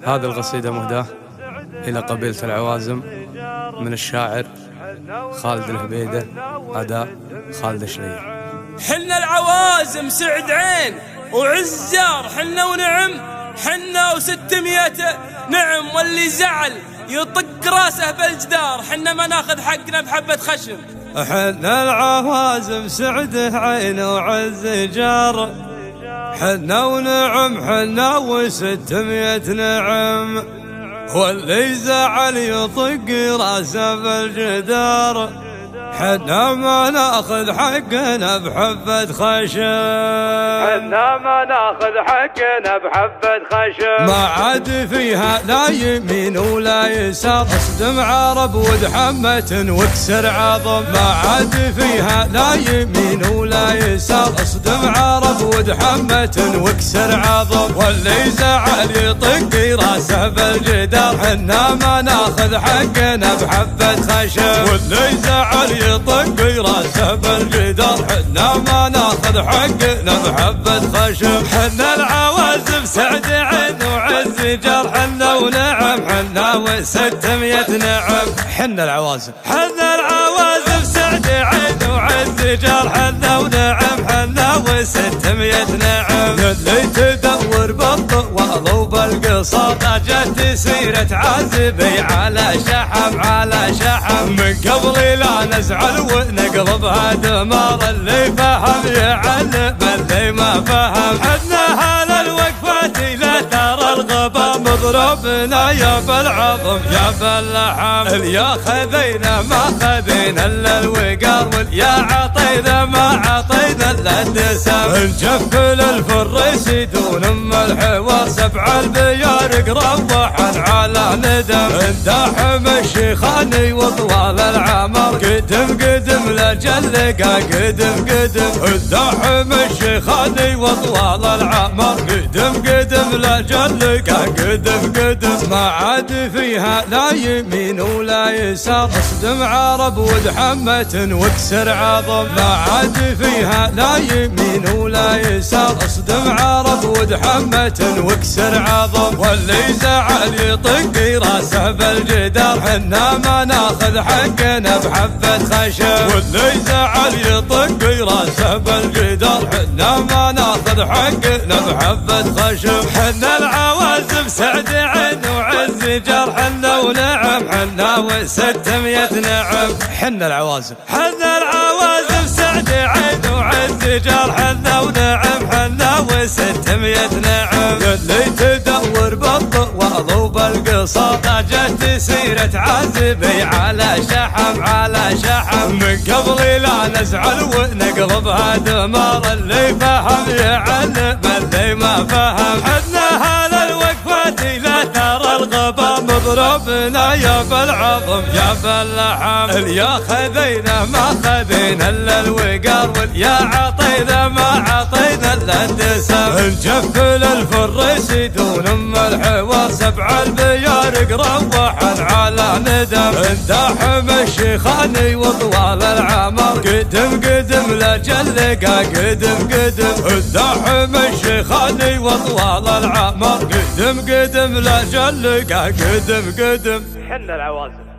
هذه القصيدة مهداة إلى قبيلة العوازم من الشاعر خالد الهبيدة، أداء خالد شنيع. حنا العوازم سعد عين وعز جار، حنا ونعم حنا و600 نعم، واللي زعل يطق راسه بالجدار، حنا ما ناخذ حقنا بحبة خشم. حنا العوازم سعد عين وعز جار، حنا ونعم حنا و600 نعم، واللي زعل يطق راسه بالجدار، حنا ما ناخذ حقنا بحبة خشم، حنا ما ناخذ حقنا بحبة خشم. ما عاد فيها لا يمين ولا يسار، اصدم عرب ودحمة واكسر عظم، ما عاد فيها لا يمين ولا يسار، اصدم عرب ودحمة واكسر عظم، واللي زعل يطق راسه بالجدار، حنا ما ناخذ حقنا بحبة خشم، واللي زعل يطق راسه بالجدار، حنا ما ناخذ حقنا بحبة خشم. حنا العوازم سعد عين وعز جار، حنا ونعم حنا و600 نعم. حنا العوازم حنا العوازم سعد عين وعز جار، حنا ونعم حنا و600 نعم، اللي تدور بالطوال وبالقصار، جت سيرة عازبي على شحم على شحم، من قبل لا نزعل ونقلبها دمار، اللي فهم يعلم اللي ما فهم، حنا هلا الوقفات لا ترى الغبا، مضربنا يا بالعظم يا باللحم، اليا خذينا ما خذينا الا الوقار، واليا عطينا ما عطينا الا الدسم، الجف للفريس دون ام الحوار، 7 البيارق روحا على ندم، انداحم الشيخاني وطوال العمر، قدم قدم لجلقا قدم قدم، انداحم الشيخاني وطوال العمر، قدم قدم لجلقا قدم قدم، ما عاد فيها لا يمين ولا يسار، اصدم عرب ودحمة واكسر عظم، ما عاد فيها لا يمين ولا يسار، اصدم عرب ودحمة واكسر عظم، واللي زعل يطق راسه بالجدار، حنا ما ناخذ حقنا بحبة خشم، واللي زعل يطق راسه بالجدار، حنا ما ناخذ حقنا بحبة خشم. حنا العوازم سعد عين وعز جار، حنا ونعم حنا و600 نعم. حنا العوازم حنا العوازم سعد عين وعز جار، حنا ونعم حنا و600 نعم، اللي تدور بالطوال وبالقصار، جت سيرة عازبي على شحم على شحم، من قبل لا نزعل ونقلبها دمار، اللي فهم يعلم اللي ما فهم، حنا هلا الوقفات لا ترى الغبا، مضربنا يا بالعظم يا باللحم، اليا خذينا ما خذينا الا الوقار، واليا عطينا ما عطينا الا الدسم، الجف للفريس دون ام الحوار، 7 البيارق روحا على ندم، انداحم الشيخاني وطوال العمر، قدم قدم لجلقا قدم قدم، انداحم الشيخاني وطوال العمر، قدم قدم لجلقا قدم قدم. حنا العوازم